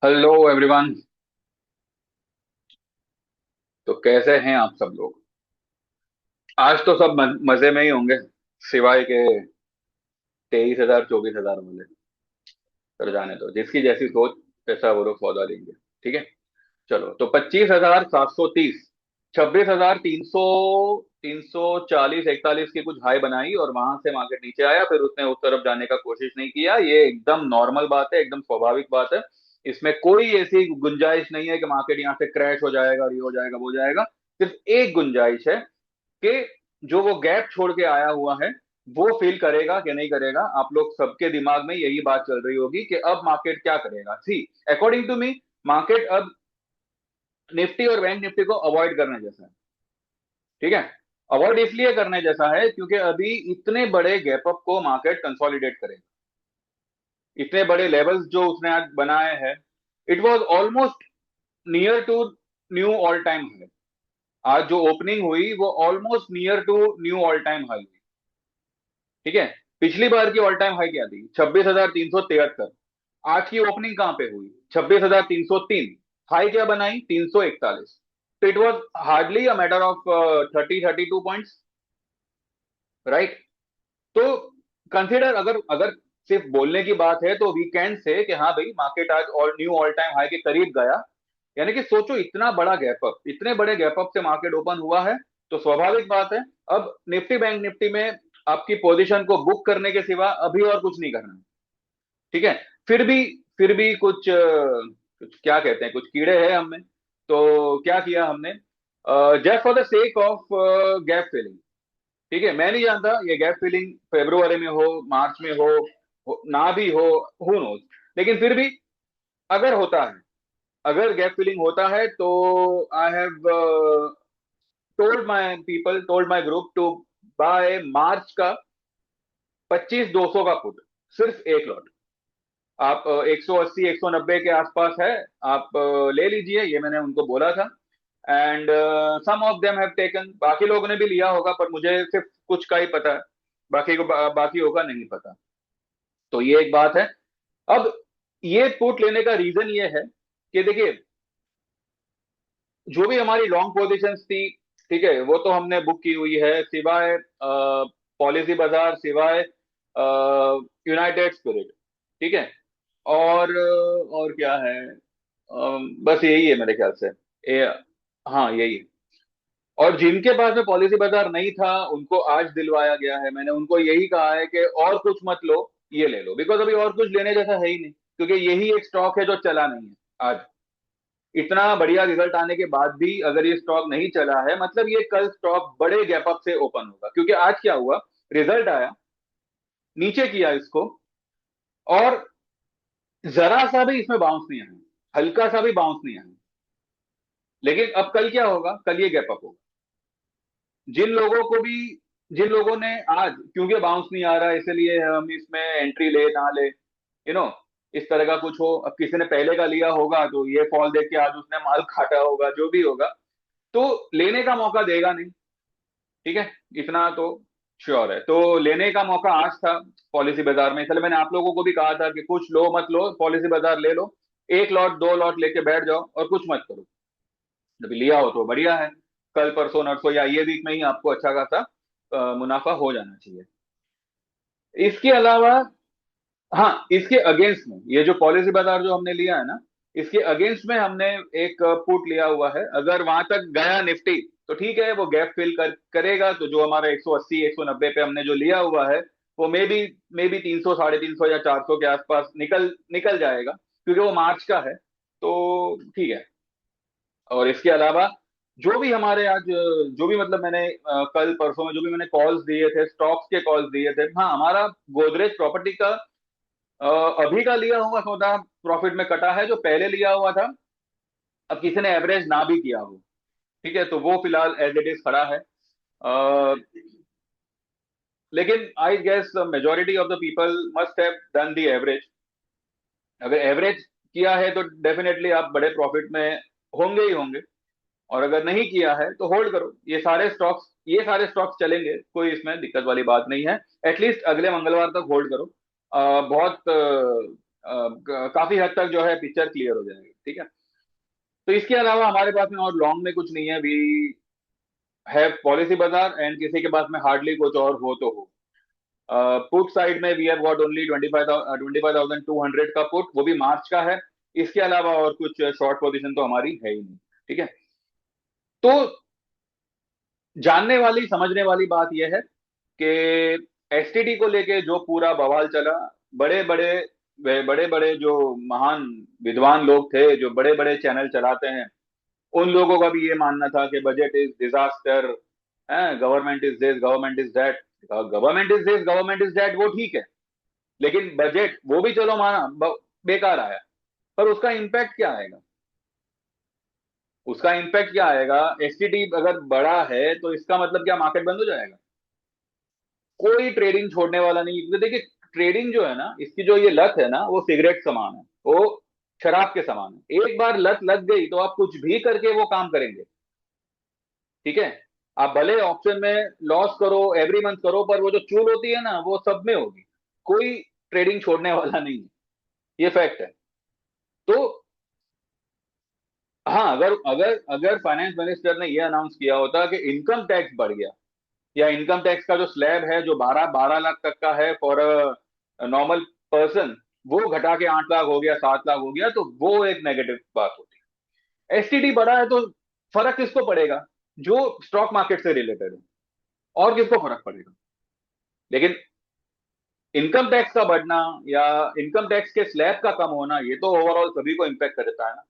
Hello everyone. तो कैसे हैं आप सब लोग? आज तो सब मजे में ही होंगे, सिवाय के 23,000 24,000 वाले। तर जाने दो, जिसकी जैसी सोच वैसा वो लोग सौदा लेंगे। ठीक है, चलो। तो 25,730, 26,300, 340 41 की कुछ हाई बनाई और वहां से मार्केट नीचे आया। फिर उसने उस तरफ जाने का कोशिश नहीं किया। ये एकदम नॉर्मल बात है, एकदम स्वाभाविक बात है। इसमें कोई ऐसी गुंजाइश नहीं है कि मार्केट यहाँ से क्रैश हो जाएगा, ये हो जाएगा, वो हो जाएगा। सिर्फ एक गुंजाइश है कि जो वो गैप छोड़ के आया हुआ है, वो फील करेगा कि नहीं करेगा। आप लोग सबके दिमाग में यही बात चल रही होगी कि अब मार्केट क्या करेगा। सी, अकॉर्डिंग टू मी, मार्केट अब निफ्टी और बैंक निफ्टी को अवॉइड करने जैसा है। ठीक है, अवॉइड इसलिए करने जैसा है क्योंकि अभी इतने बड़े गैप अप को मार्केट कंसोलिडेट करेगा। इतने बड़े लेवल्स जो उसने आज बनाए हैं, it was almost near to new all time high. आज जो ओपनिंग हुई वो almost near to new all time high हुई। ठीक है, पिछली बार की ऑल टाइम हाई क्या थी? 26,373। आज की ओपनिंग कहां पे हुई? 26,303। हाई क्या बनाई? 341। तो it was hardly a matter of 30 32 points, right? तो कंसिडर, अगर अगर सिर्फ बोलने की बात है तो वी कैन से कि हाँ भाई, मार्केट आज और न्यू ऑल टाइम हाई के करीब गया। यानी कि सोचो, इतना बड़ा गैप अप, इतने बड़े गैप अप से मार्केट ओपन हुआ है। तो स्वाभाविक बात है, अब निफ्टी बैंक निफ्टी में आपकी पोजीशन को बुक करने के सिवा अभी और कुछ नहीं करना है। ठीक है, फिर भी कुछ क्या कहते हैं, कुछ कीड़े हैं हम में। तो क्या किया हमने? Just for the sake of gap filling. ठीक है, मैं नहीं जानता ये गैप फिलिंग फेब्रुवरी में हो, मार्च में हो ना भी हो नोज। लेकिन फिर भी अगर होता है, अगर गैप फिलिंग होता है, तो I have told my group to buy March का 25,200 का पुट, सिर्फ एक लॉट। आप 180 190 के आसपास है, आप ले लीजिए, ये मैंने उनको बोला था। And some of them have taken, बाकी लोगों ने भी लिया होगा, पर मुझे सिर्फ कुछ का ही पता है, बाकी होगा नहीं पता। तो ये एक बात है। अब ये पुट लेने का रीजन ये है कि देखिए, जो भी हमारी लॉन्ग पोजीशंस थी, ठीक है, वो तो हमने बुक की हुई है, सिवाय पॉलिसी बाजार, सिवाय यूनाइटेड स्पिरिट। ठीक है, और क्या है? बस यही है मेरे ख्याल से। ए, हाँ, यही है। और जिनके पास में पॉलिसी बाजार नहीं था, उनको आज दिलवाया गया है। मैंने उनको यही कहा है कि और कुछ मत लो, ये ले लो। बिकॉज अभी और कुछ लेने जैसा है ही नहीं, क्योंकि यही एक स्टॉक है जो चला नहीं है आज। इतना बढ़िया रिजल्ट आने के बाद भी अगर ये स्टॉक नहीं चला है, मतलब ये कल स्टॉक बड़े गैप अप से ओपन होगा। क्योंकि आज क्या हुआ, रिजल्ट आया, नीचे किया इसको, और जरा सा भी इसमें बाउंस नहीं आया, हल्का सा भी बाउंस नहीं आया। लेकिन अब कल क्या होगा? कल ये गैप अप होगा। जिन लोगों को भी, जिन लोगों ने आज, क्योंकि बाउंस नहीं आ रहा है इसलिए हम इसमें एंट्री ले ना ले, इस तरह का कुछ हो। अब किसी ने पहले का लिया होगा तो ये फॉल देख के आज उसने माल काटा होगा, जो भी होगा, तो लेने का मौका देगा नहीं। ठीक है, इतना तो श्योर है। तो लेने का मौका आज था पॉलिसी बाजार में, इसलिए मैंने आप लोगों को भी कहा था कि कुछ लो मत लो, पॉलिसी बाजार ले लो। एक लॉट दो लॉट लेके बैठ जाओ और कुछ मत करो। जब लिया हो तो बढ़िया है, कल परसों नरसों या ये वीक में ही आपको अच्छा खासा मुनाफा हो जाना चाहिए। इसके अलावा, हाँ, इसके अगेंस्ट में ये जो पॉलिसी बाजार जो हमने लिया है ना, इसके अगेंस्ट में हमने एक पुट लिया हुआ है। अगर वहां तक गया निफ्टी तो ठीक है, वो गैप फिल करेगा। तो जो हमारा 180 190 पे हमने जो लिया हुआ है, वो मे बी 300 350 या 400 के आसपास निकल निकल जाएगा, क्योंकि वो मार्च का है। तो ठीक है। और इसके अलावा जो भी हमारे आज, जो भी मतलब मैंने कल परसों में जो भी मैंने कॉल्स दिए थे, स्टॉक्स के कॉल्स दिए थे, हाँ, हमारा गोदरेज प्रॉपर्टी का अ, अभी का लिया हुआ सौदा प्रॉफिट में कटा है, जो पहले लिया हुआ था। अब किसी ने एवरेज ना भी किया हो, ठीक है, तो वो फिलहाल एज इट इज खड़ा है। अ, लेकिन I guess majority of the people must have done the average. अगर एवरेज किया है तो डेफिनेटली आप बड़े प्रॉफिट में होंगे ही होंगे। और अगर नहीं किया है तो होल्ड करो। ये सारे स्टॉक्स चलेंगे, कोई इसमें दिक्कत वाली बात नहीं है। एटलीस्ट अगले मंगलवार तक होल्ड करो। बहुत काफी हद तक जो है पिक्चर क्लियर हो जाएगी। ठीक है, तो इसके अलावा हमारे पास में और लॉन्ग में कुछ नहीं है। वी है पॉलिसी बाजार, एंड किसी के पास में हार्डली कुछ और हो तो हो। पुट साइड में वी हैव गॉट ओनली 25,200 का पुट, वो भी मार्च का है। इसके अलावा और कुछ शॉर्ट पोजीशन तो हमारी है ही नहीं। ठीक है, तो जानने वाली समझने वाली बात यह है कि एसटीडी को लेके जो पूरा बवाल चला, बड़े बड़े बड़े बड़े जो महान विद्वान लोग थे, जो बड़े बड़े चैनल चलाते हैं, उन लोगों का भी ये मानना था कि budget is disaster, government is this, government is that. Government is this, government is that, वो ठीक है, लेकिन बजट वो भी चलो माना बेकार आया, पर उसका इम्पैक्ट क्या आएगा? उसका इम्पैक्ट क्या आएगा? एसटीटी अगर बड़ा है तो इसका मतलब क्या मार्केट बंद हो जाएगा? कोई ट्रेडिंग छोड़ने वाला नहीं, क्योंकि देखिए ट्रेडिंग जो है ना, इसकी जो ये लत है ना, वो सिगरेट समान है, वो शराब के समान है। एक बार लत लग गई तो आप कुछ भी करके वो काम करेंगे। ठीक है, आप भले ऑप्शन में लॉस करो, एवरी मंथ करो, पर वो जो चूल होती है ना, वो सब में होगी। कोई ट्रेडिंग छोड़ने वाला नहीं है, ये फैक्ट है। तो हाँ, अगर अगर अगर फाइनेंस मिनिस्टर ने ये अनाउंस किया होता कि इनकम टैक्स बढ़ गया, या इनकम टैक्स का जो स्लैब है जो 12 12 लाख तक का है फॉर अ नॉर्मल पर्सन, वो घटा के 8 लाख हो गया, 7 लाख हो गया, तो वो एक नेगेटिव बात होती है। एसटीडी बड़ा है तो फर्क किसको पड़ेगा? जो स्टॉक मार्केट से रिलेटेड है, और किसको फर्क पड़ेगा? लेकिन इनकम टैक्स का बढ़ना या इनकम टैक्स के स्लैब का कम होना, ये तो ओवरऑल सभी को इम्पेक्ट करता है ना।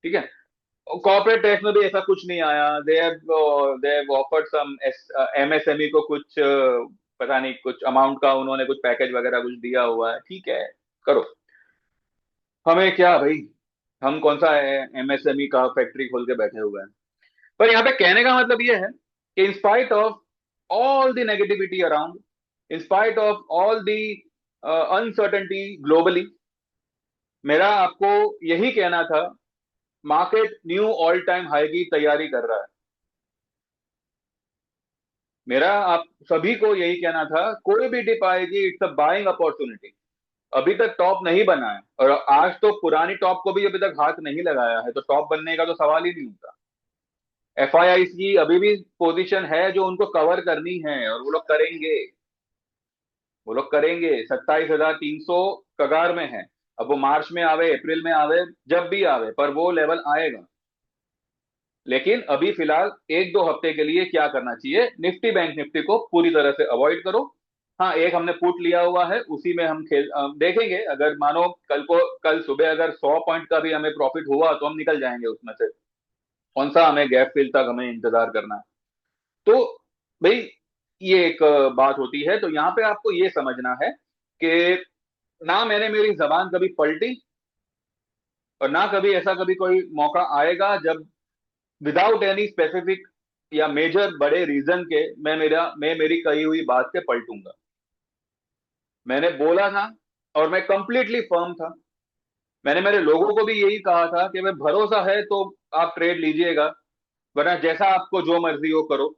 ठीक है, कॉर्पोरेट टैक्स में भी ऐसा कुछ नहीं आया। They have offered some MSME को कुछ पता नहीं कुछ अमाउंट का उन्होंने कुछ पैकेज वगैरह कुछ दिया हुआ है, ठीक है, करो, हमें क्या भाई, हम कौन सा एमएसएमई का फैक्ट्री खोल के बैठे हुए हैं। पर यहाँ पे कहने का मतलब ये है कि in spite of all the negativity around, in spite of all the uncertainty globally, मेरा आपको यही कहना था, market new all time high की तैयारी कर रहा है। मेरा आप सभी को यही कहना था, कोई भी डिप आएगी, इट्स अ बाइंग अपॉर्चुनिटी। अभी तक टॉप नहीं बना है, और आज तो पुरानी टॉप को भी अभी तक हाथ नहीं लगाया है, तो टॉप बनने का तो सवाल ही नहीं होता। एफआईआई की अभी भी पोजीशन है जो उनको कवर करनी है, और वो लोग करेंगे। वो लोग करेंगे, 27,300 कगार में है। अब वो मार्च में आवे, अप्रैल में आवे, जब भी आवे, पर वो लेवल आएगा। लेकिन अभी फिलहाल एक दो हफ्ते के लिए क्या करना चाहिए, निफ्टी बैंक निफ्टी को पूरी तरह से अवॉइड करो। हाँ, एक हमने पुट लिया हुआ है, उसी में हम देखेंगे। अगर मानो कल सुबह अगर 100 पॉइंट का भी हमें प्रॉफिट हुआ तो हम निकल जाएंगे उसमें से। कौन सा हमें गैप फिल तक हमें इंतजार करना है? तो भाई, ये एक बात होती है। तो यहाँ पे आपको ये समझना है कि ना मैंने मेरी जबान कभी पलटी, और ना कभी ऐसा कभी कोई मौका आएगा जब विदाउट एनी स्पेसिफिक या मेजर बड़े रीजन के मैं मेरी कही हुई बात से पलटूंगा। मैंने बोला था, और मैं कंप्लीटली फर्म था। मैंने मेरे लोगों को भी यही कहा था कि मैं भरोसा है तो आप ट्रेड लीजिएगा, वरना जैसा आपको जो मर्जी हो करो।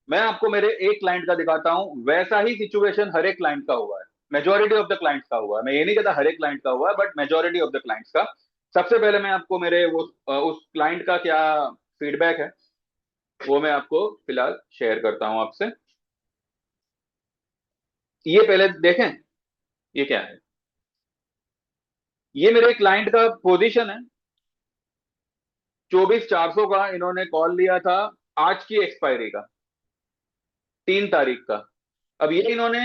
मैं आपको मेरे एक क्लाइंट का दिखाता हूं, वैसा ही सिचुएशन हर एक क्लाइंट का हुआ है, मेजोरिटी ऑफ द क्लाइंट्स का हुआ है। मैं ये नहीं कहता हर एक क्लाइंट का हुआ है, but majority of the clients का। सबसे पहले मैं आपको मेरे वो उस क्लाइंट का क्या फीडबैक है, वो मैं आपको फिलहाल शेयर करता हूं आपसे। ये पहले देखें, ये क्या है। ये मेरे क्लाइंट का पोजीशन है, 24,400 का इन्होंने कॉल लिया था, आज की एक्सपायरी का, 3 तारीख का। अब ये इन्होंने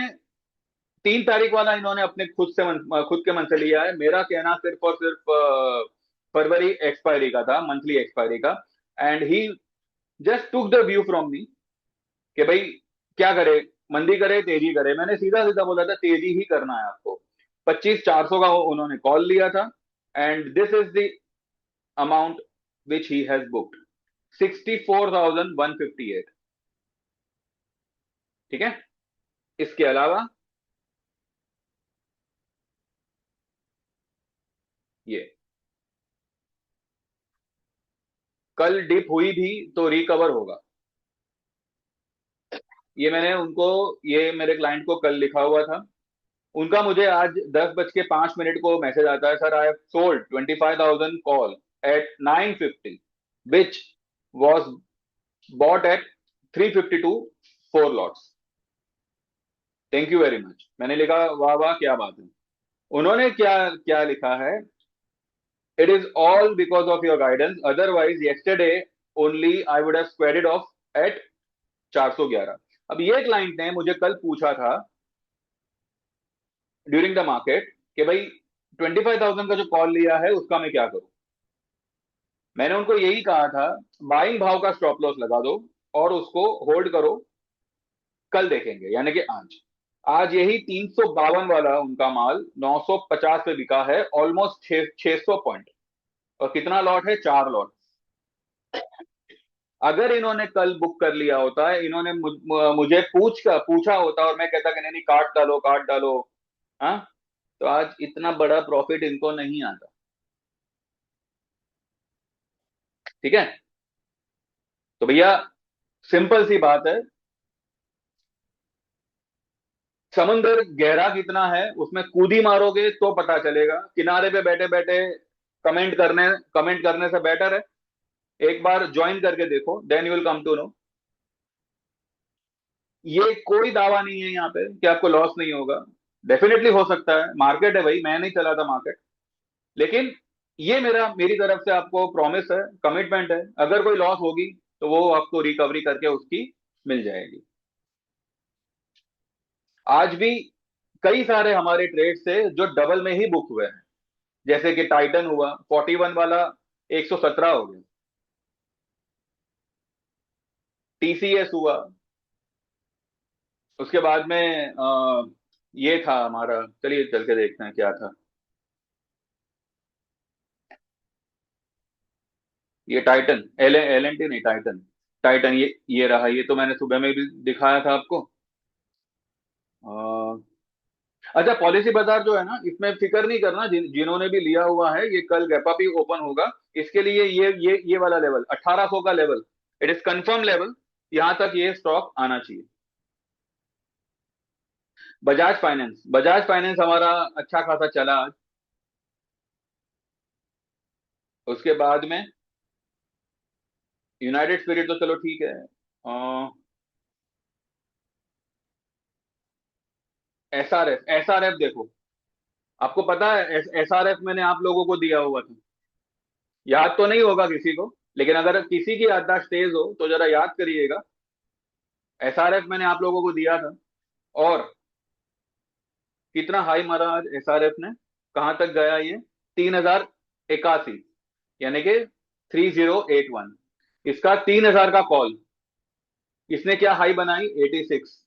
3 तारीख वाला इन्होंने अपने खुद के मन से लिया है। मेरा कहना सिर्फ और सिर्फ फरवरी एक्सपायरी का था, मंथली एक्सपायरी का। And he just took the view from me कि भाई क्या करे, मंदी करे तेजी करे। मैंने सीधा सीधा बोला था तेजी ही करना है आपको। 25,400 का उन्होंने कॉल लिया था, and this is the amount which he has booked, 64,158। ठीक है, इसके अलावा ये कल डिप हुई भी तो रिकवर होगा। ये मैंने उनको, ये मेरे क्लाइंट को कल लिखा हुआ था। उनका मुझे आज 10:05 को मैसेज आता है, sir I have sold 25,000 call at 950 which was bought at 352 4 lots. Thank you very much. मैंने लिखा वाह वाह क्या बात है। उन्होंने क्या क्या लिखा है, it is all because of your guidance, otherwise yesterday only I would have squared it off at 411। अब ये क्लाइंट ने मुझे कल पूछा था ड्यूरिंग द मार्केट कि भाई 25,000 का जो कॉल लिया है उसका मैं क्या करूं। मैंने उनको यही कहा था, बाइंग भाव का स्टॉप लॉस लगा दो और उसको होल्ड करो, कल देखेंगे, यानी कि आज। आज यही 352 वाला उनका माल 950 पे बिका है, ऑलमोस्ट 600 पॉइंट। और कितना लॉट है, 4 लॉट। अगर इन्होंने कल बुक कर लिया होता है, इन्होंने मुझे पूछा होता और मैं कहता कि नहीं नहीं काट डालो काट डालो, हाँ, तो आज इतना बड़ा प्रॉफिट इनको नहीं आता। ठीक है, तो भैया सिंपल सी बात है, समुंदर गहरा कितना है उसमें कूदी मारोगे तो पता चलेगा, किनारे पे बैठे बैठे कमेंट करने से बेटर है एक बार ज्वाइन करके देखो, then you will come to know. ये कोई दावा नहीं है यहाँ पे कि आपको लॉस नहीं होगा, डेफिनेटली हो सकता है, मार्केट है भाई, मैं नहीं चलाता मार्केट। लेकिन ये मेरी तरफ से आपको प्रॉमिस है, कमिटमेंट है, अगर कोई लॉस होगी तो वो आपको रिकवरी करके उसकी मिल जाएगी। आज भी कई सारे हमारे ट्रेड से जो डबल में ही बुक हुए हैं, जैसे कि टाइटन हुआ 41 वाला 117 हो गया, टीसीएस हुआ, उसके बाद में ये था हमारा, चलिए चल के देखते हैं क्या था। ये Titan, L L and T नहीं, टाइटन। टाइटन ये रहा, ये तो मैंने सुबह में भी दिखाया था आपको। अ, अच्छा, पॉलिसी बाजार जो है ना, इसमें फिक्र नहीं करना, जिन्होंने भी लिया हुआ है, ये कल गैप अप ही ओपन होगा। इसके लिए ये वाला लेवल 1800 का level, it is confirm level, यहां तक ये स्टॉक आना चाहिए। बजाज फाइनेंस हमारा अच्छा खासा चला आज। उसके बाद में यूनाइटेड स्पिरिट तो चलो ठीक है। एसआरएफ देखो, आपको पता है एसआरएफ मैंने आप लोगों को दिया हुआ था, याद तो नहीं होगा किसी को, लेकिन अगर किसी की याददाश्त तेज हो तो जरा याद करिएगा। एसआरएफ मैंने आप लोगों को दिया था, और कितना हाई मारा आज एसआरएफ ने, कहां तक गया ये, 3081, यानी कि 3081। इसका 3000 का कॉल, इसने क्या हाई बनाई, 86।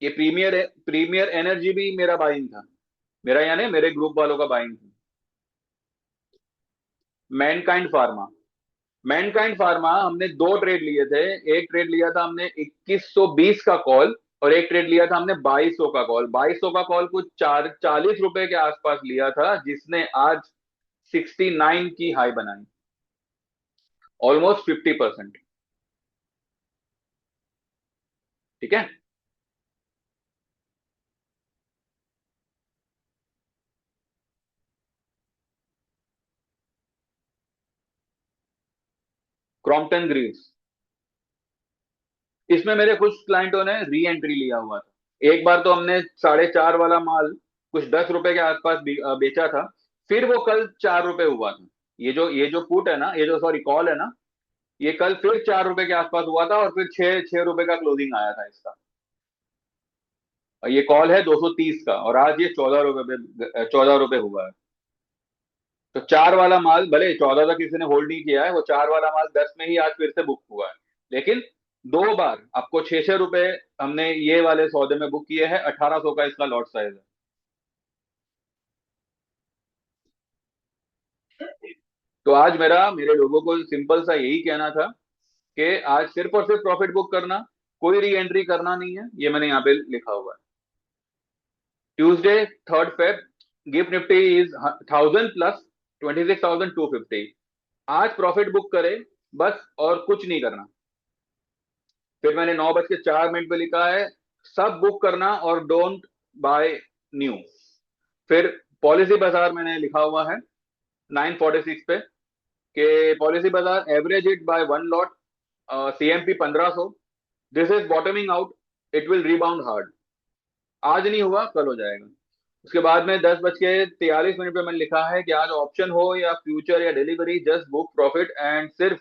ये प्रीमियर एनर्जी भी मेरा बाइंग था, मेरा यानी मेरे ग्रुप वालों का बाइंग था। मैनकाइंड फार्मा, मैनकाइंड फार्मा हमने दो ट्रेड लिए थे। एक ट्रेड लिया था हमने 2120 का कॉल, और एक ट्रेड लिया था हमने 2200 का कॉल। 2200 का कॉल कुछ 40 रुपए के आसपास लिया था, जिसने आज 69 की हाई बनाई, ऑलमोस्ट 50%। ठीक है, क्रॉम्पटन ग्रीव्स, इसमें मेरे कुछ क्लाइंटों ने री एंट्री लिया हुआ था। एक बार तो हमने 4.5 वाला माल कुछ 10 रुपए के आसपास बेचा था, फिर वो कल 4 रुपए हुआ था। ये जो पुट है ना, ये जो सॉरी कॉल है ना, ये कल फिर 4 रुपए के आसपास हुआ था, और फिर 6 रुपए का क्लोजिंग आया था इसका। और ये कॉल है 230 का, और आज ये 14 रुपए पे 14 रुपए हुआ है। तो 4 वाला माल, भले 14 तक किसी ने होल्ड नहीं किया है, वो 4 वाला माल 10 में ही आज फिर से बुक हुआ है। लेकिन दो बार आपको 6 6 रुपए हमने ये वाले सौदे में बुक किए हैं, 1800 का इसका लॉट साइज है। तो आज मेरे लोगों को सिंपल सा यही कहना था कि आज सिर्फ और सिर्फ प्रॉफिट बुक करना, कोई री एंट्री करना नहीं है, ये मैंने यहाँ पे लिखा हुआ है। Tuesday 3rd Feb, gift Nifty is 1000 plus 26,250। आज प्रॉफिट बुक करे बस, और कुछ नहीं करना। फिर मैंने 9:04 पे लिखा है सब बुक करना और डोंट बाय न्यू। फिर पॉलिसी बाजार मैंने लिखा हुआ है 9:46 पे कि पॉलिसी बाजार average it by 1 lot, CMP 1500, this is bottoming out, it will rebound hard. आज नहीं हुआ कल हो जाएगा। उसके बाद में 10:43 पे मैंने लिखा है कि आज ऑप्शन हो या फ्यूचर या delivery, just book profit and सिर्फ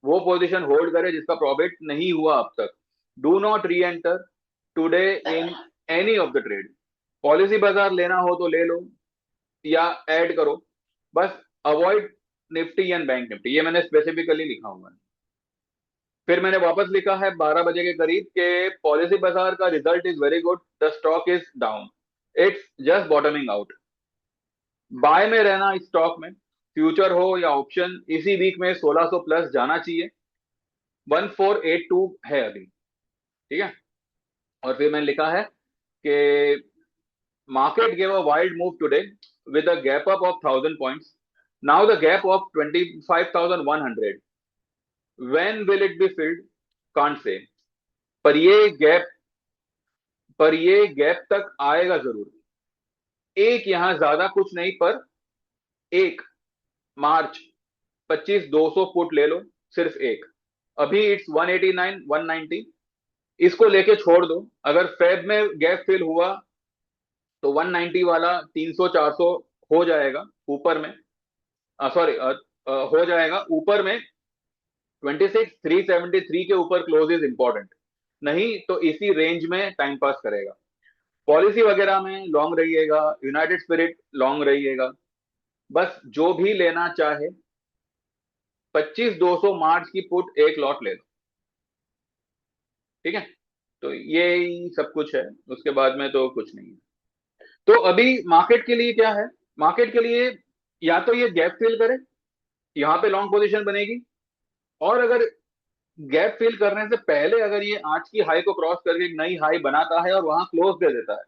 वो पोजीशन होल्ड करे जिसका प्रॉफिट नहीं हुआ अब तक। डू नॉट री enter today in any of the trade. Policy बाजार लेना हो तो ले लो या ऐड करो, बस avoid Nifty and bank Nifty, ये मैंने स्पेसिफिकली लिखा हुआ है। फिर मैंने वापस लिखा है 12 बजे के करीब के पॉलिसी बाजार का result is very good, the stock is down, it's just bottoming out. Buy में रहना इस स्टॉक में, फ्यूचर हो या ऑप्शन, इसी वीक में 1600 प्लस जाना चाहिए। 1482 है अभी, ठीक है। और फिर मैंने लिखा है कि market gave a wild move today with a gap up of 1000 points, now the gap of 25,100, when will it be filled, can't say. पर ये गैप पर ये गैप तक आएगा जरूर। एक यहां ज्यादा कुछ नहीं, पर एक मार्च 25,200 फुट ले लो, सिर्फ एक। अभी इट्स 189 190, इसको लेके छोड़ दो। अगर फेब में गैप फिल हुआ तो 190 वाला 300 400 हो जाएगा ऊपर में, सॉरी हो जाएगा ऊपर में। 26,373 के ऊपर क्लोज इज इंपॉर्टेंट, नहीं तो इसी रेंज में टाइम पास करेगा। पॉलिसी वगैरह में लॉन्ग रहिएगा, यूनाइटेड स्पिरिट लॉन्ग रहिएगा। बस जो भी लेना चाहे 25,200 मार्च की पुट एक लॉट ले लो, ठीक है। तो ये सब कुछ है, उसके बाद में तो कुछ नहीं है। तो अभी मार्केट के लिए क्या है, मार्केट के लिए या तो ये गैप फिल करे, यहां पे लॉन्ग पोजीशन बनेगी, और अगर गैप फिल करने से पहले अगर ये आज की हाई को क्रॉस करके एक नई हाई बनाता है और वहां क्लोज दे देता है,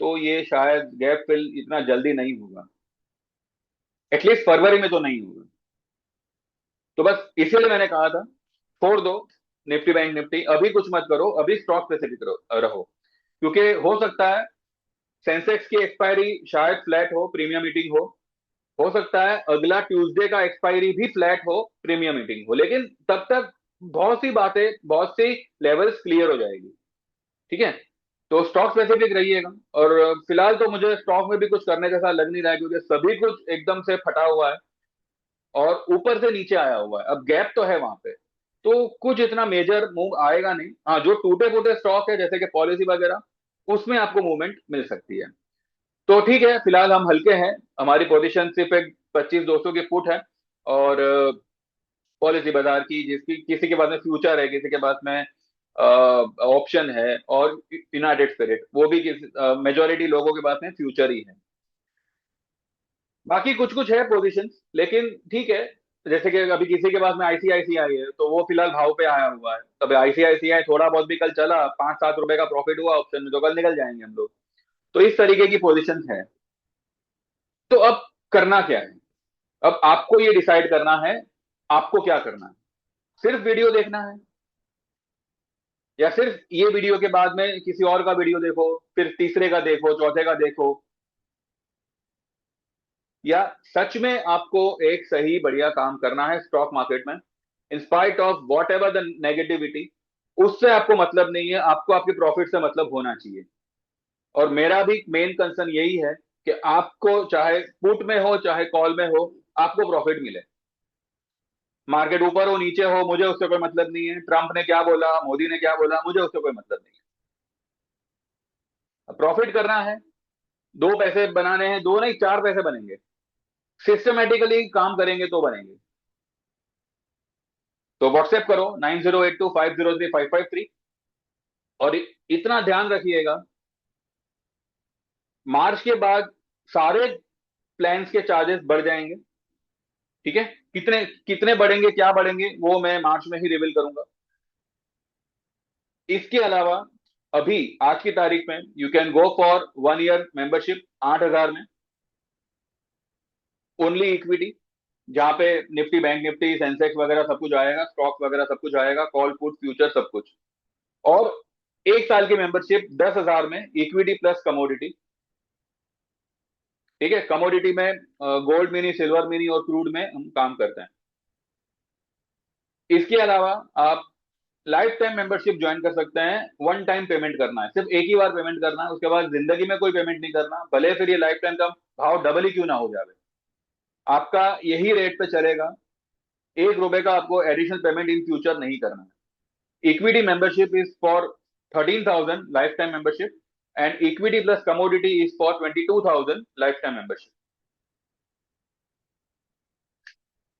तो ये शायद गैप फिल इतना जल्दी नहीं होगा, एटलीस्ट फरवरी में तो नहीं होगा। तो बस इसीलिए मैंने कहा था छोड़ दो निफ्टी बैंक निफ्टी, अभी कुछ मत करो, अभी स्टॉक स्पेसिफिक रहो, क्योंकि हो सकता है सेंसेक्स की एक्सपायरी शायद फ्लैट हो, प्रीमियम मीटिंग हो सकता है अगला ट्यूसडे का एक्सपायरी भी फ्लैट हो, प्रीमियम मीटिंग हो, लेकिन तब तक बहुत सी बातें, बहुत सी लेवल्स क्लियर हो जाएगी, ठीक है। तो स्टॉक स्पेसिफिक रहिएगा। और फिलहाल तो मुझे स्टॉक में भी कुछ करने जैसा लग नहीं रहा है, क्योंकि सभी कुछ एकदम से फटा हुआ है और ऊपर से नीचे आया हुआ है। अब गैप तो है वहां पे, तो कुछ इतना मेजर मूव आएगा नहीं। हाँ, जो टूटे फूटे स्टॉक है जैसे कि पॉलिसी वगैरह, उसमें आपको मूवमेंट मिल सकती है। तो ठीक है, फिलहाल हम हल्के हैं, हमारी पोजीशन सिर्फ एक 25,200 की फुट है। और पॉलिसी बाजार की, जिसकी किसी के पास में फ्यूचर है, किसी के पास में ऑप्शन है, और यूनाइटेड स्पिरिट, वो भी मेजोरिटी लोगों के पास में फ्यूचर ही है। बाकी कुछ कुछ है पोजीशन, लेकिन ठीक है। जैसे कि अभी किसी के पास में आईसीआईसीआई है, तो वो फिलहाल भाव पे आया हुआ है। तब आईसीआईसीआई थोड़ा बहुत भी कल चला, 5-7 रुपए का प्रॉफिट हुआ ऑप्शन में, तो कल निकल जाएंगे हम लोग। तो इस तरीके की पोजीशन है। तो अब करना क्या है, अब आपको ये डिसाइड करना है आपको क्या करना है। सिर्फ वीडियो देखना है, या सिर्फ ये वीडियो के बाद में किसी और का वीडियो देखो, फिर तीसरे का देखो, चौथे का देखो, या सच में आपको एक सही बढ़िया काम करना है स्टॉक मार्केट में, in spite of what ever the negativity, उससे आपको मतलब नहीं है, आपको आपके प्रॉफिट से मतलब होना चाहिए। और मेरा भी मेन कंसर्न यही है कि आपको चाहे पुट में हो चाहे कॉल में हो, आपको प्रॉफिट मिले। मार्केट ऊपर हो नीचे हो, मुझे उससे कोई मतलब नहीं है। ट्रंप ने क्या बोला, मोदी ने क्या बोला, मुझे उससे कोई मतलब नहीं है। प्रॉफिट करना है, 2 पैसे बनाने हैं, दो नहीं 4 पैसे बनेंगे, सिस्टमेटिकली काम करेंगे तो बनेंगे। तो व्हाट्सएप करो 9082503553। और इतना ध्यान रखिएगा, मार्च के बाद सारे प्लान्स के चार्जेस बढ़ जाएंगे, ठीक है। कितने कितने बढ़ेंगे, क्या बढ़ेंगे, वो मैं मार्च में ही रिवील करूंगा। इसके अलावा अभी आज की तारीख में you can go for 1 year membership 8,000 में, ओनली इक्विटी। जहाँ पे निफ्टी, बैंक निफ्टी, सेंसेक्स वगैरह सब कुछ आएगा, स्टॉक वगैरह सब कुछ आएगा, कॉल, पुट, फ्यूचर सब कुछ। और 1 साल की मेंबरशिप 10,000 में, इक्विटी प्लस कमोडिटी। ठीक है, कमोडिटी में गोल्ड मिनी, सिल्वर मिनी और क्रूड में हम काम करते हैं। इसके अलावा आप लाइफ टाइम मेंबरशिप ज्वाइन कर सकते हैं। वन टाइम पेमेंट करना है, सिर्फ एक ही बार पेमेंट करना है, उसके बाद जिंदगी में कोई पेमेंट नहीं करना, भले फिर ये लाइफ टाइम का भाव डबल ही क्यों ना हो जाए, आपका यही रेट पे चलेगा। 1 रुपए का आपको एडिशनल पेमेंट इन फ्यूचर नहीं करना है। Equity membership is for 13,000 life time membership, and equity plus commodity is for 22,000 life time membership.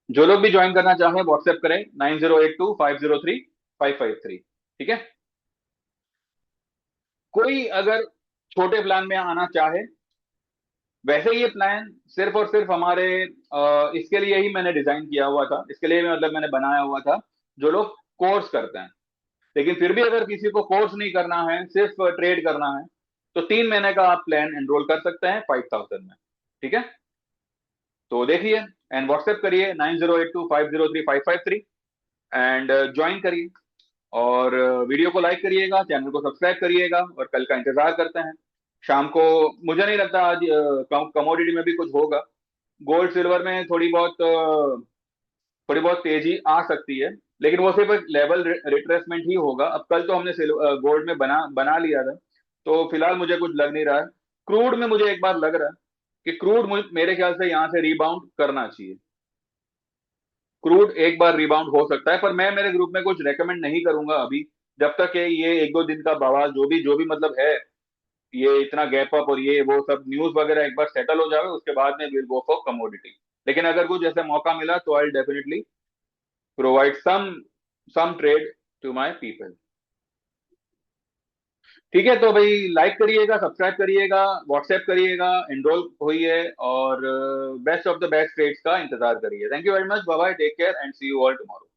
जो लोग भी ज्वाइन करना चाहें व्हाट्सएप करें 9082503553। ठीक है। कोई अगर छोटे प्लान में आना चाहे, वैसे ये प्लान सिर्फ और सिर्फ हमारे इसके लिए ही मैंने डिजाइन किया हुआ था, इसके लिए मतलब मैंने बनाया हुआ था, जो लोग कोर्स करते हैं। लेकिन फिर भी अगर किसी को कोर्स नहीं करना है, सिर्फ ट्रेड करना है, तो 3 महीने का आप प्लान एनरोल कर सकते हैं 5,000 में। ठीक है, तो देखिए एंड व्हाट्सएप करिए 9082503553 एंड ज्वाइन करिए। और वीडियो को लाइक करिएगा, चैनल को सब्सक्राइब करिएगा, और कल का इंतजार करते हैं शाम को। मुझे नहीं लगता आज कमोडिटी में भी कुछ होगा। गोल्ड सिल्वर में थोड़ी बहुत तेजी आ सकती है, लेकिन वो सिर्फ एक लेवल रिट्रेसमेंट ही होगा। अब कल तो हमने गोल्ड में बना बना लिया था, तो फिलहाल मुझे कुछ लग नहीं रहा है। क्रूड में मुझे एक बार लग रहा है कि क्रूड मेरे ख्याल से यहाँ से रिबाउंड करना चाहिए। क्रूड एक बार रिबाउंड हो सकता है, पर मैं मेरे ग्रुप में कुछ रेकमेंड नहीं करूंगा अभी, जब तक ये 1-2 दिन का बवाल जो भी मतलब है, ये इतना गैप अप और ये वो सब न्यूज वगैरह एक बार सेटल हो जाए, उसके बाद में विल गो फॉर कमोडिटी। लेकिन अगर कुछ ऐसा मौका मिला तो I definitely provide some trade to my people. ठीक है, तो भाई लाइक करिएगा, सब्सक्राइब करिएगा, व्हाट्सएप करिएगा, एनरोल होइए, और best of the best trades का इंतजार करिए। Thank you very much, bye bye, take care and see you all tomorrow.